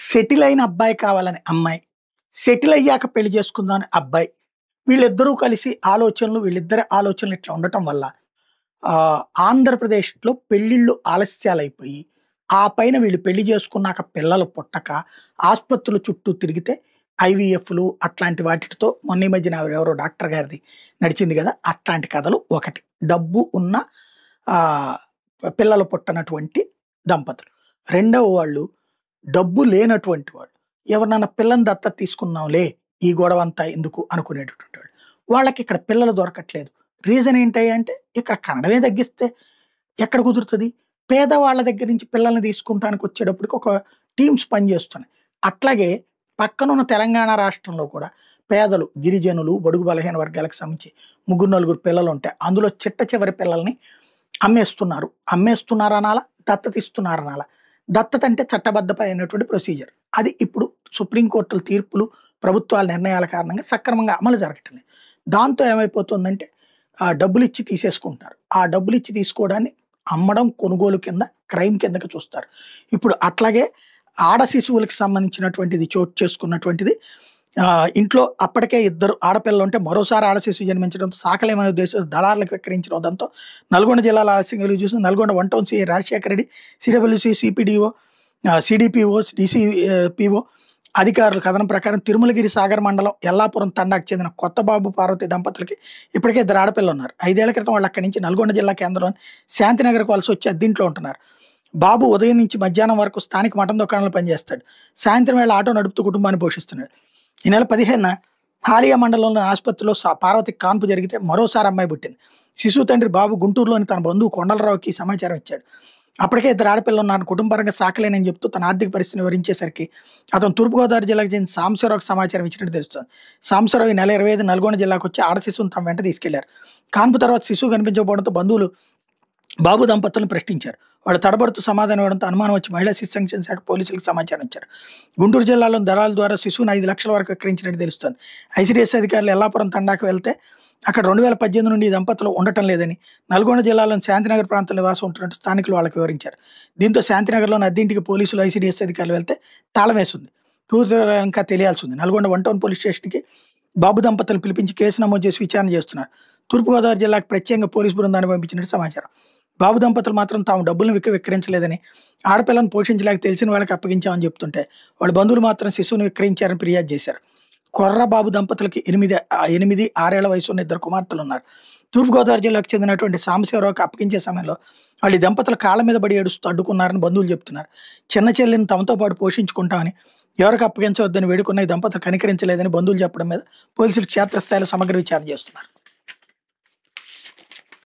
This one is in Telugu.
సెటిల్ అయిన అబ్బాయి కావాలని అమ్మాయి, సెటిల్ అయ్యాక పెళ్లి చేసుకుందాం అని అబ్బాయి. వీళ్ళిద్దరూ కలిసి వీళ్ళిద్దరి ఆలోచనలు ఇట్లా ఉండటం వల్ల ఆంధ్రప్రదేశ్‌లో పెళ్ళిళ్ళు ఆలస్యాలైపోయి, ఆ పైన వీళ్ళు పెళ్లి చేసుకున్నాక పిల్లలు పుట్టక ఆస్పత్రుల చుట్టూ తిరిగితే ఐవీఎఫ్‌లు అట్లాంటి వాటిటితో మొన్న ఈ మధ్యన ఎవరో డాక్టర్ గారిది నడిచింది గదా! అట్లాంటి కథలు ఒకటి. డబ్బు ఉన్న ఆహ్, పిల్లలు పుట్టనటువంటి దంపతులు. రెండవ వాళ్ళు డబ్బు లేనటువంటి వాళ్ళు. ఎవరినన్నా పిల్లని దత్తత తీసుకుందాంలే, ఈ గొడవంతా ఎందుకు అనుకునేటటువంటి వాళ్ళు. వాళ్ళకిక్కడ పిల్లలు దొరకట్లేదు. రీజన్ ఏంటి అంటే, ఇక్కడ కన్నడమే తగ్గిస్తే ఎక్కడ కుదురుతది? పేదవాళ్ళ దగ్గర నుంచి పిల్లల్ని తీసుకుంటానికి వచ్చేటప్పటికి ఒక టీమ్స్ పనిచేస్తున్నాయి. అట్లాగే పక్కనున్న తెలంగాణ రాష్ట్రంలో కూడా పేదలు, గిరిజనులు, బడుగు బలహీన వర్గాలకు సంబంధించి ముగ్గురు, నలుగురు పిల్లలుంటే అందులో చిట్ట చివరి పిల్లల్ని అమ్మేస్తున్నారు. అమ్మేస్తున్నారనాలా? దత్తత ఇస్తున్నారనాలా? దత్తత అంటే చట్టబద్ధమైనటువంటి ప్రొసీజర్. అది ఇప్పుడు సుప్రీం కోర్టుల తీర్పులు, ప్రభుత్వాల నిర్ణయాల కారణంగా సక్రమంగా అమలు జరగటం లేదు. దాంతో ఏమైపోతుందంటే డబ్బులిచ్చి తీసేసుకుంటున్నారు. ఆ డబ్బులిచ్చి తీసుకోవడాన్ని అమ్మడం, కొనుగోలు కింద క్రైమ్ కిందకి చూస్తారు. ఇప్పుడు అట్లాగే ఆడ శిశువులకు సంబంధించినటువంటిది చోటు చేసుకున్నటువంటిది. ఇంట్లో అప్పటికే ఇద్దరు ఆడపిల్లలుంటే మరోసారి ఆడ శిశువు జన్మించడంతో సాకలేమనే ఉద్దేశంతో దళారులకు విక్రయించడం దాంతో నల్గొండ జిల్లాలో ఆలస్యంగా వెలుగు చూసిన Nalgonda 1 town CI Rajasekhara Reddy, CWC, CPDO, CDPO, DCPO అధికారుల కథనం ప్రకారం తిరుమలగిరి సాగర్ మండలం ఎల్లాపురం తండాకు చెందిన కొత్తబాబు, పార్వతి దంపతులకి ఇప్పటికే ఇద్దరు ఆడపిల్లలు ఉన్నారు. 5 ఏళ్ల క్రితం వాళ్ళు అక్కడి నుంచి నల్గొండ జిల్లా కేంద్రంలోని శాంతినగర్‌కు వలస వచ్చి అద్దెంట్లో ఉంటున్నారు. బాబు ఉదయం నుంచి మధ్యాహ్నం వరకు స్థానిక మటన్ దుకాణంలో పనిచేస్తాడు. సాయంత్రం వేళ ఆటో నడుపుతూ కుటుంబాన్ని పోషిస్తున్నాడు. ఈ నెల 15న హాలియా మండలంలోని ఆసుపత్రిలో పార్వతికి కాన్పు జరిగితే మరోసారి అమ్మాయి పుట్టింది. శిశువు తండ్రి బాబు గుంటూరులోని తన బంధువు కొండలరావుకి సమాచారం ఇచ్చాడు. అప్పటికే ఇద్దరు ఆడపిల్లలు ఉన్నారని, కుటుంబపరంగా సాకలేనని చెప్తూ తన ఆర్థిక పరిస్థితిని వివరించేసరికి అతను తూర్పుగోదావరి జిల్లాకు చెందిన సాంబశివరావుకి సమాచారం ఇచ్చినట్టు తెలుస్తుంది. సాంబశివరావు ఈ నెల 25 నల్గొండ జిల్లాకు వచ్చి ఆడ శిశువును తమ వెంట తీసుకెళ్లారు. కాన్పు తర్వాత శిశువు కనిపించకపోవడంతో బంధువులు బాబు దంపతులను ప్రశ్నించారు. వాళ్ళు తడబడుతూ సమాధానం ఇవ్వడంతో అనుమానం వచ్చి మహిళా శిశు సంక్షేమ శాఖ పోలీసులకు సమాచారం ఇచ్చారు. గుంటూరు జిల్లాలోని దళాల ద్వారా శిశువును 5 లక్షల వరకు విక్రయించినట్టు తెలుస్తోంది. ఐసీడీఎస్ అధికారులు ఎల్లాపురం తండాకు వెళ్తే అక్కడ 2018 నుండి ఈ దంపతులు ఉండటం లేదని, నల్గొండ జిల్లాలోని శాంతినగర్ ప్రాంతంలో నివాసం ఉంటున్నట్టు స్థానికులు వాళ్ళకి వివరించారు. దీంతో శాంతినగర్లోని అద్దెంటికి పోలీసులు, ఐసీడీఎస్ అధికారులు వెళ్తే తాళం వేసింది. పూర్తి ఇంకా తెలియాల్సి ఉంది. నల్గొండ 1 టౌన్ పోలీస్ స్టేషన్కి బాబు దంపతులను పిలిపించి కేసు నమోదు చేసి విచారణ చేస్తున్నారు. తూర్పుగోదావరి జిల్లాకు ప్రత్యేకంగా పోలీసు బృందాన్ని పంపించినట్టు సమాచారం. బాబు దంపతులు మాత్రం తాము డబ్బులను విక్రయించలేదని, ఆడపిల్లను పోషించలేక తెలిసిన వాళ్ళకి అప్పగించామని చెప్తుంటే వాళ్ళ బంధువులు మాత్రం శిశువును విక్రయించారని ఫిర్యాదు చేశారు. కొర్రబాబు దంపతులకి 8, 6 ఏళ్ల వయసు ఉన్న ఇద్దరు కుమార్తెలు ఉన్నారు. తూర్పుగోదావరి జిల్లాకు చెందినటువంటి సాంబశివరావుకి అప్పగించే సమయంలో వాళ్ళు ఈ దంపతుల కాళ్ళ మీద పడి ఏడుస్తూ అడ్డుకున్నారని బంధువులు చెప్తున్నారు. చిన్న చెల్లిని తమతో పాటు పోషించుకుంటామని, ఎవరికి అప్పగించవద్దని వేడుకున్న ఈ దంపతులు కనికరించలేదని బంధువులు చెప్పడం మీద పోలీసులు క్షేత్రస్థాయిలో సమగ్ర విచారణ చేస్తున్నారు.